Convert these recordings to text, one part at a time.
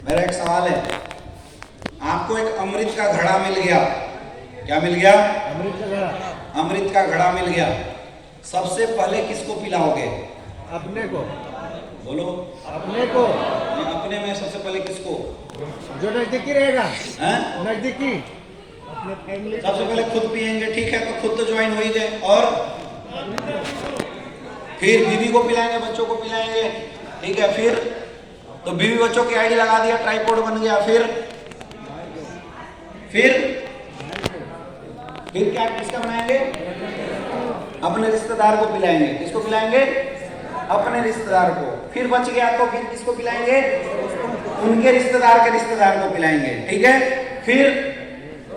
मेरा एक सवाल है, आपको एक अमृत का घड़ा मिल गया। क्या मिल गया? अमृत का घड़ा। अमृत का घड़ा मिल गया। सबसे पहले किसको पिलाओगे? अपने को। बोलो। अपने को। अपने में सबसे पहले किसको? जो नजदीकी रहेगा। हैं? नजदीकी। अपने फैमिली। सबसे पहले खुद पिएंगे, ठीक है, तो खुद तो ज्वाइन हो ही गए। और फिर बीवी को पिलाएंगे, बच्चों को पिलाएंगे, ठीक है। फिर तो बीवी बच्चों की आईडी लगा दिया, ट्राइपॉड बन गया। फिर क्या किसका बनाएंगे? अपने रिश्तेदार को पिलाएंगे। किसको पिलाएंगे? अपने रिश्तेदार को। फिर बच गया तो फिर किसको पिलाएंगे? उनके रिश्तेदार के रिश्तेदार को पिलाएंगे, ठीक है। फिर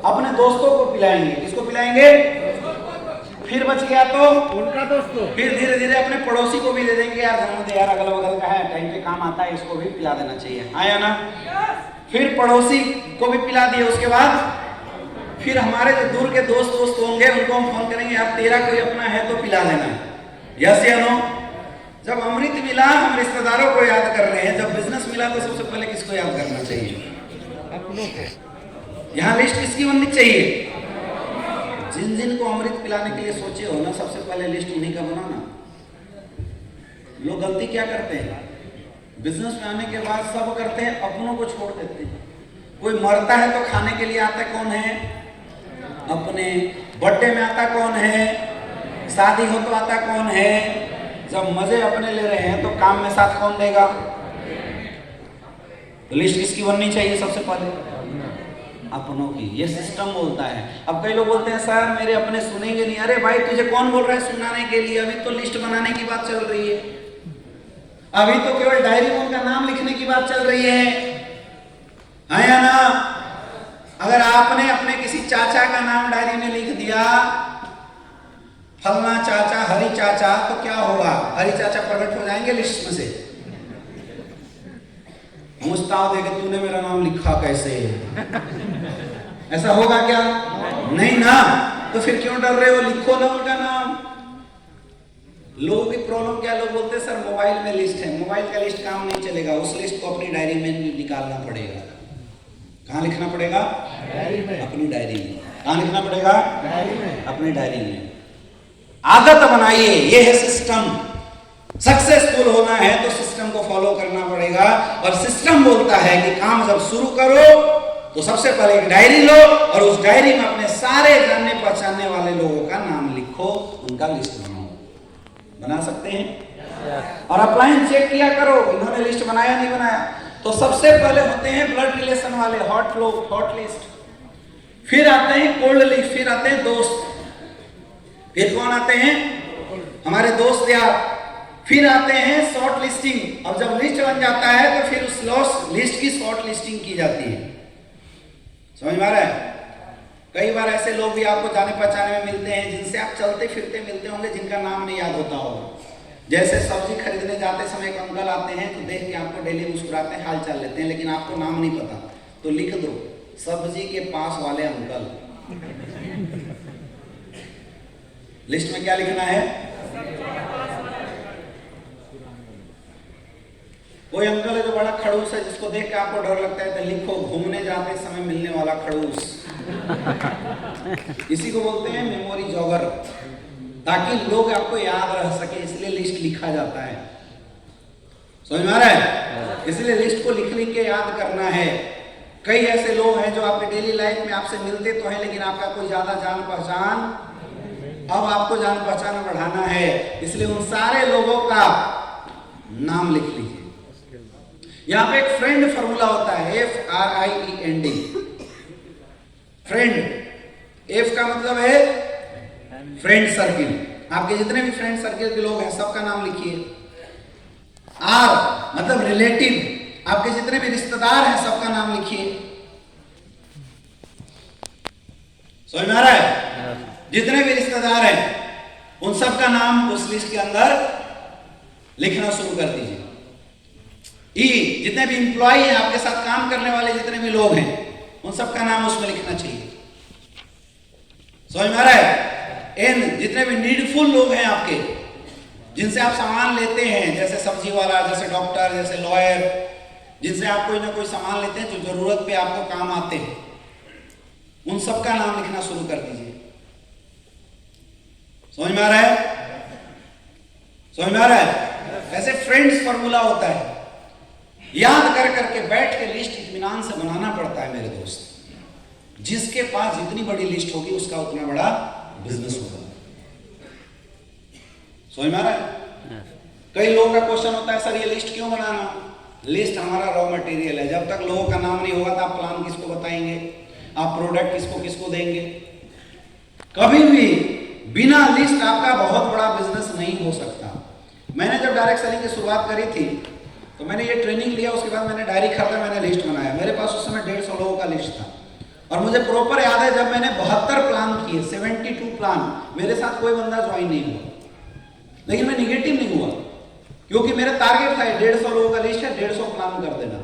अपने दोस्तों को पिलाएंगे। किसको पिलाएंगे? फिर बच गया तो उनका दोस्तों। फिर धीरे धीरे अपने पड़ोसी को भी दे देंगे, यार जाने दे यार, अगल बगल का है, टाइम पे काम आता है, इसको भी पिला देना चाहिए, आया ना। फिर पड़ोसी को भी पिला दिए। उसके बाद फिर हमारे जो दूर के दोस्त होंगे उनको हम फोन करेंगे, यार तेरा कोई अपना है तो पिला देना। यस या नो? जब अमृत मिला हम रिश्तेदारों को याद कर रहे हैं, जब बिजनेस मिला तो सबसे पहले किसको याद करना चाहिए? अपनों को। यहाँ लिस्ट किसकी बननी चाहिए? जिन जिन को अमृत पिलाने के लिए सोचे हो ना, सबसे पहले लिस्ट उन्हीं का बनाना। लोग गलती क्या करते हैं, बिजनेस में आने के बाद सब करते हैं, अपनों को छोड़ देते हैं। कोई मरता है तो खाने के लिए आता कौन है? अपने। बर्थडे में आता कौन है? शादी हो तो आता कौन है? जब मजे अपने ले रहे हैं तो काम में साथ कौन देगा? तो लिस्ट किसकी बननी चाहिए सबसे पहले? अपनों की। ये सिस्टम बोलता है। अब कई लोग बोलते हैं सर मेरे अपने सुनेंगे नहीं। अरे भाई तुझे कौन बोल रहा है सुनाने के लिए? अभी तो लिस्ट बनाने की बात चल रही है, अभी तो केवल डायरी में उनका नाम लिखने की बात चल रही है या ना? अगर आपने अपने किसी चाचा का नाम डायरी में लिख दिया, फलना चाचा, हरी चाचा, तो क्या होगा? हरी चाचा प्रकट हो जाएंगे लिस्ट में से। मुस्ताद है कि तूने मेरा नाम लिखा कैसे? ऐसा होगा क्या? नहीं ना। तो फिर क्यों डर रहे हो? लिखो ना उनका नाम। लोगों की प्रॉब्लम क्या? लोग बोलते हैं सर मोबाइल में लिस्ट है। मोबाइल का लिस्ट काम नहीं चलेगा, उस लिस्ट को अपनी डायरी में निकालना पड़ेगा। कहाँ लिखना पड़ेगा? डायरी में। अपनी डायरी में। कहाँ लिखना पड़ेगा? डायरी में। अपनी डायरी में। आदत बनाइए, ये है सिस्टम। सक्सेसफुल होना है तो सिस्टम को फॉलो करना पड़ेगा। और सिस्टम बोलता है कि काम जब शुरू करो तो सबसे पहले एक डायरी लो और उस डायरी में अपने सारे जानने पहचानने वाले लोगों का नाम लिखो, उनका लिस्ट बनाओ। बना सकते हैं? और अपलाइन चेक किया करो, इन्होंने लिस्ट बनाया नहीं बनाया। तो सबसे पहले होते हैं ब्लड रिलेशन वाले, हॉट लोग, हॉट लिस्ट। फिर आते हैं कोल्ड लिस्ट, फिर आते हैं दोस्त। फिर कौन आते हैं? हमारे दोस्त यार। फिर आते हैं शॉर्ट लिस्टिंग। अब जब लिस्ट बन जाता है तो फिर उस लिस्ट की शॉर्ट लिस्टिंग की जाती है। समझ में आ रहा है? कई बार ऐसे लोग भी आपको जाने पहचाने में मिलते हैं जिनसे आप चलते फिरते मिलते होंगे, जिनका नाम नहीं याद होता होगा। जैसे सब्जी खरीदने जाते समय एक अंकल आते हैं तो देख के आपको डेली मुस्कुराते हैं, हाल चाल लेते हैं, लेकिन आपको नाम नहीं पता, तो लिख दो सब्जी के पास वाले अंकल। लिस्ट में क्या लिखना है? कोई अंकल है जो बड़ा खड़ूस है, जिसको देख के आपको डर लगता है, तो लिखो घूमने जाते समय मिलने वाला खड़ूस। इसी को बोलते हैं मेमोरी जॉगर, ताकि लोग आपको याद रह सके, इसलिए लिस्ट लिखा जाता है। समझ में आ रहा है? इसलिए लिस्ट को लिख के याद करना है। कई ऐसे लोग हैं जो आपके डेली लाइफ में आपसे मिलते तो हैं, लेकिन आपका कोई ज्यादा जान पहचान, अब आपको जान पहचान बढ़ाना है, इसलिए उन सारे लोगों का नाम लिख लीजिए। यहां पे एक फ्रेंड फॉर्मूला होता है, FRIEND। फ्रेंड, F का मतलब है फ्रेंड सर्किल। आपके जितने भी फ्रेंड सर्किल के लोग हैं सबका नाम लिखिए। R मतलब रिलेटिव, आपके जितने भी रिश्तेदार हैं सबका नाम लिखिए। समझ में आ रहा है? जितने भी रिश्तेदार हैं उन सबका नाम उस लिस्ट के अंदर लिखना शुरू कर दीजिए। E जितने भी इंप्लॉय हैं, आपके साथ काम करने वाले जितने भी लोग हैं, उन सबका नाम उसमें लिखना चाहिए। समझ में आ रहा है? N जितने भी नीडफुल लोग हैं आपके, जिनसे आप सामान लेते हैं, जैसे सब्जी वाला, जैसे डॉक्टर, जैसे लॉयर, जिनसे आप कोई ना कोई सामान लेते हैं जो जरूरत पे आपको काम आते हैं, उन सबका नाम लिखना शुरू कर दीजिए। समझ में आ रहा है? समझ में आ रहा है? ऐसे फ्रेंड्स फॉर्मूला होता है, याद कर करके बैठ के लिस्ट इत्मीनान से बनाना पड़ता है मेरे दोस्त। जिसके पास जितनी बड़ी लिस्ट होगी उसका उतना बड़ा बिजनेस होगा। समझ में आ रहा है? कई लोगों का क्वेश्चन होता है, सर ये लिस्ट क्यों बनाना? लिस्ट हमारा रॉ मटेरियल है। जब तक लोगों का नाम नहीं होगा तो आप प्लान किसको बताएंगे, आप प्रोडक्ट किसको किसको देंगे? कभी भी बिना लिस्ट आपका बहुत बड़ा बिजनेस नहीं हो सकता। मैंने जब डायरेक्ट सेलिंग की शुरुआत करी थी तो मैंने ये ट्रेनिंग लिया, उसके बाद मैंने डायरी खरीदा, मैंने लिस्ट बनाया। मेरे पास उस समय 150 लोगों का लिस्ट था और मुझे प्रॉपर याद है जब मैंने 72 प्लान किए, 72 प्लान, मेरे साथ कोई बंदा ज्वाइन नहीं हुआ। लेकिन मैं निगेटिव नहीं हुआ क्योंकि मेरा टारगेट था 150 लोगों का लिस्ट है, 150 प्लान कर देना।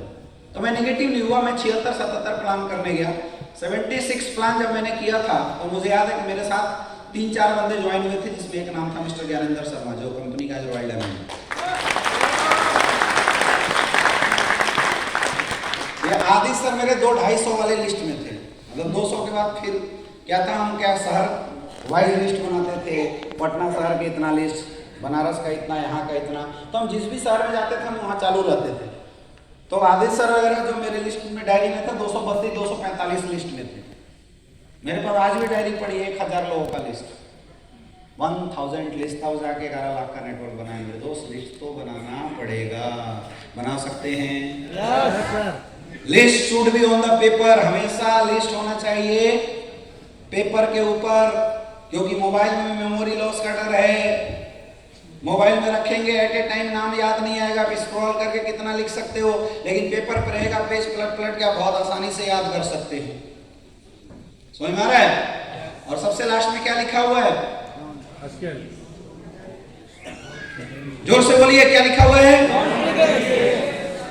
तो मैं निगेटिव नहीं हुआ, मैं 76-77 प्लान करने गया। 76 प्लान जब मैंने किया था तो मुझे याद है कि मेरे साथ 3-4 बंदे ज्वाइन हुए थे, जिसमें एक नाम था मिस्टर ज्ञानेंद्र शर्मा, जो कंपनी का जो वाइल्ड है। ये आदि सर मेरे 200-250 वाले लिस्ट में थे, मतलब 200 के बाद फिर क्या था, हम क्या शहर वाइज लिस्ट बनाते थे, पटना शहर के इतना लिस्ट, बनारस का इतना, यहाँ का इतना। तो हम जिस भी शहर में जाते थे हम वहाँ चालू रहते थे। तो आदित्य सर वगैरह जो मेरे लिस्ट में डायरी में था 232-245 लिस्ट में थे। मेरे पास आज भी डायरी पड़ी है 1000 लोगों का लिस्ट, 1000 लिस्ट था। वो जाके 11 लाख का नेटवर्क बनाएंगे। दोस्त लिस्ट तो बनाना पड़ेगा। बना सकते हैं? List should be on the paper. हमेशा लिस्ट होना चाहिए पेपर के ऊपर, क्योंकि मोबाइल में मेमोरी लॉस का डर है। मोबाइल में रखेंगे एट ए टाइम नाम याद नहीं आएगा, आप स्क्रॉल करके कितना लिख सकते हो, लेकिन पेपर पर रहेगा, पेज पलट पलट के आप बहुत आसानी से याद कर सकते हैं। समझ में आ रहा है? और सबसे लास्ट में क्या लिखा हुआ है? जोर से बोलिए, क्या लिखा हुआ है?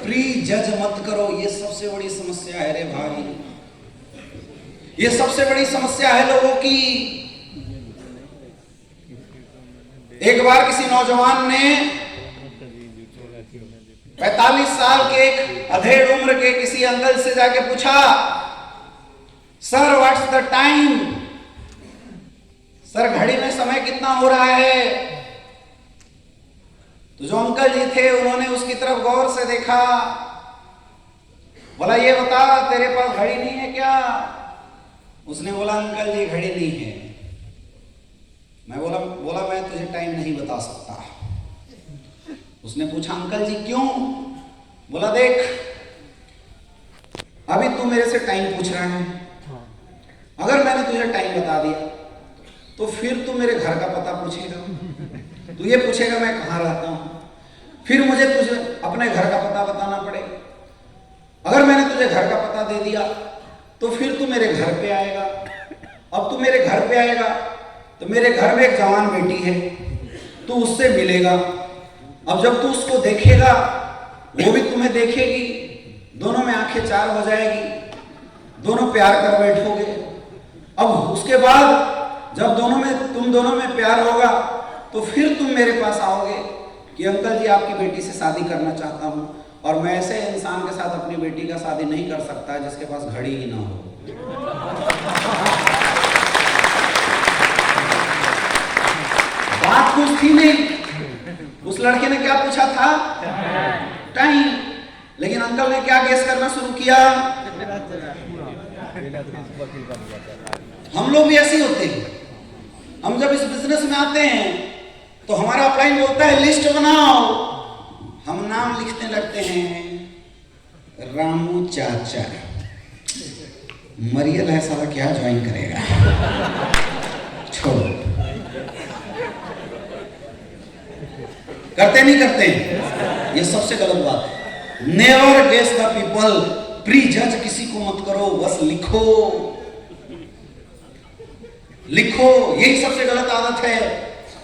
प्री जज मत करो। ये सबसे बड़ी समस्या है रे भाई, ये सबसे बड़ी समस्या है लोगों की। एक बार किसी नौजवान ने 45 साल के एक अधेड़ उम्र के किसी अंकल से जाके पूछा, sir what's the time? Sir घड़ी में समय कितना हो रहा है? तो जो अंकल जी थे उन्होंने उसकी तरफ गौर से देखा, बोला ये बता तेरे पास घड़ी नहीं है क्या? उसने बोला अंकल जी घड़ी नहीं है। मैं बोला मैं तुझे टाइम नहीं बता सकता। उसने पूछा अंकल जी क्यों? बोला देख, अभी तू मेरे से टाइम पूछ रहा है, अगर मैंने तुझे टाइम बता दिया तो फिर तू मेरे घर का पता पूछेगा, तू ये पूछेगा मैं कहाँ रहता हूँ, फिर मुझे तुझे अपने घर का पता बताना पड़ेगा। अगर मैंने तुझे घर का पता दे दिया तो फिर तू मेरे घर पे आएगा। अब तू मेरे घर पे आएगा तो मेरे घर में एक जवान बेटी है, तू उससे मिलेगा। अब जब तू उसको देखेगा वो भी तुम्हें देखेगी, दोनों में आंखें चार हो जाएगी, दोनों प्यार कर बैठोगे। अब उसके बाद जब तुम दोनों में प्यार होगा तो फिर तुम मेरे पास आओगे कि अंकल जी आपकी बेटी से शादी करना चाहता हूं, और मैं ऐसे इंसान के साथ अपनी बेटी का शादी नहीं कर सकता जिसके पास घड़ी ही ना हो। बात कुछ थी नहीं, उस लड़के ने क्या पूछा था? टाइम। लेकिन अंकल ने क्या गेस करना शुरू किया? हम लोग भी ऐसे ही होते हैं। हम जब इस बिजनेस में आते हैं तो हमारा अपलाइन बोलता है लिस्ट बनाओ, हम नाम लिखने लगते हैं रामू चाचा। मरियल है साला, क्या ज्वाइन करेगा, छोड़ो। करते नहीं करते, ये सबसे गलत बात है। Never guess the people, prejudge किसी को मत करो, बस लिखो लिखो, यही सबसे गलत आदत है।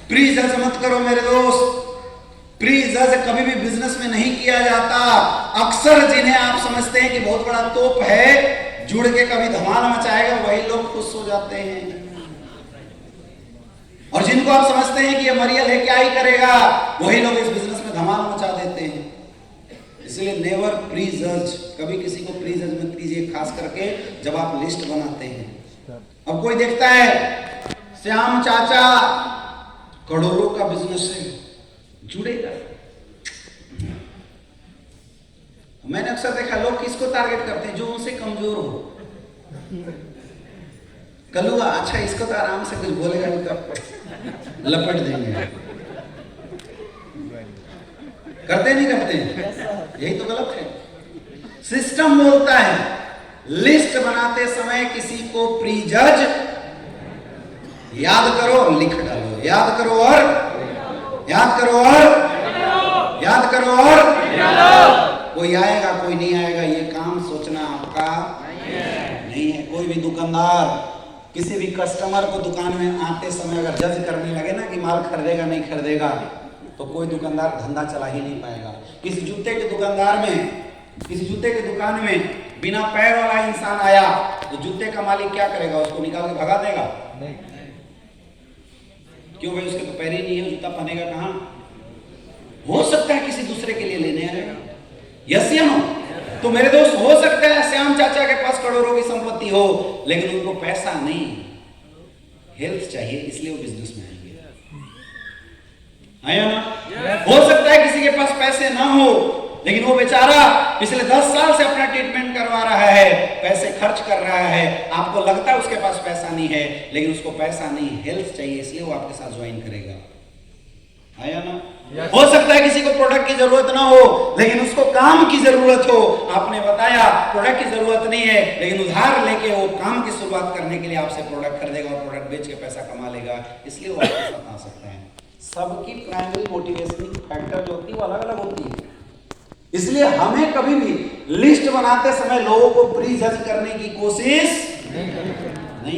प्री जज मत करो मेरे दोस्त। प्री जज कभी भी बिजनेस में नहीं किया जाता। अक्सर जिन्हें आप समझते हैं कि बहुत बड़ा तोप है, जुड़ के कभी धमाल मचाएगा, वही लोग खुश हो जाते हैं। और जिनको आप समझते हैं कि ये मरियल है क्या ही करेगा, वही लोग इस बिजनेस में धमाल मचा देते हैं। इसलिए नेवर प्री जज, कभी किसी को प्री जज मत कीजिए, खास करके जब आप लिस्ट बनाते हैं। अब कोई देखता है श्याम चाचा करोड़ों का बिजनेस है, जुड़ेगा। मैंने अक्सर देखा लोग किसको टारगेट करते हैं, जो उनसे कमजोर हो। कलुआ, अच्छा इसको तो आराम से कुछ बोलेगा नहीं तो लपट देंगे। करते नहीं करते, यही तो गलत है। सिस्टम बोलता है लिस्ट बनाते समय किसी को प्री जज, याद करो और लिख डालो, याद करो और याद करो और याद करो और कोई आएगा कोई नहीं आएगा, ये काम सोचना आपका नहीं है। कोई भी दुकानदार किसी भी कस्टमर को दुकान में आते समय अगर जज करने लगे ना कि माल खरीदेगा नहीं खरीदेगा, तो कोई दुकानदार धंधा चला ही नहीं पाएगा। किसी जूते के दुकानदार में, किसी जूते की दुकान में बिना पैर वाला इंसान आया तो जूते का मालिक क्या करेगा, उसको निकाल के भगा देगा? नहीं। क्यों भाई, उसके तो पैर ही नहीं है, जूता पहनेगा कहां? हो सकता है किसी दूसरे के लिए लेने आएगा, यस या नो? तो मेरे दोस्त, हो सकता है श्याम चाचा के पास करोड़ों की संपत्ति हो, लेकिन उनको पैसा नहीं, हेल्थ चाहिए, इसलिए वो बिजनेस में आएंगे। आया ना? हो सकता है किसी के पास पैसे ना हो, लेकिन वो बेचारा पिछले 10 साल से अपना ट्रीटमेंट करवा रहा है, पैसे खर्च कर रहा है। आपको लगता है उसके पास पैसा नहीं है, लेकिन उसको पैसा नहीं, हेल्थ चाहिए, इसलिए वो आपके साथ ज्वाइन करेगा। आया ना? हो सकता है किसी को प्रोडक्ट की जरूरत ना हो, लेकिन उसको काम की जरूरत हो। आपने बताया प्रोडक्ट की जरूरत नहीं है, लेकिन उधार लेके वो काम की शुरुआत करने के लिए आपसे प्रोडक्ट खरीदेगा और प्रोडक्ट बेच के पैसा कमा लेगा, इसलिए वो आपके साथ आ सकता है। सबकी प्राइमरी मोटिवेशनिंग फैक्टर जो होती है वो अलग अलग होती है। इसलिए हमें कभी भी लिस्ट बनाते समय लोगों को प्री जज करने की कोशिश नहीं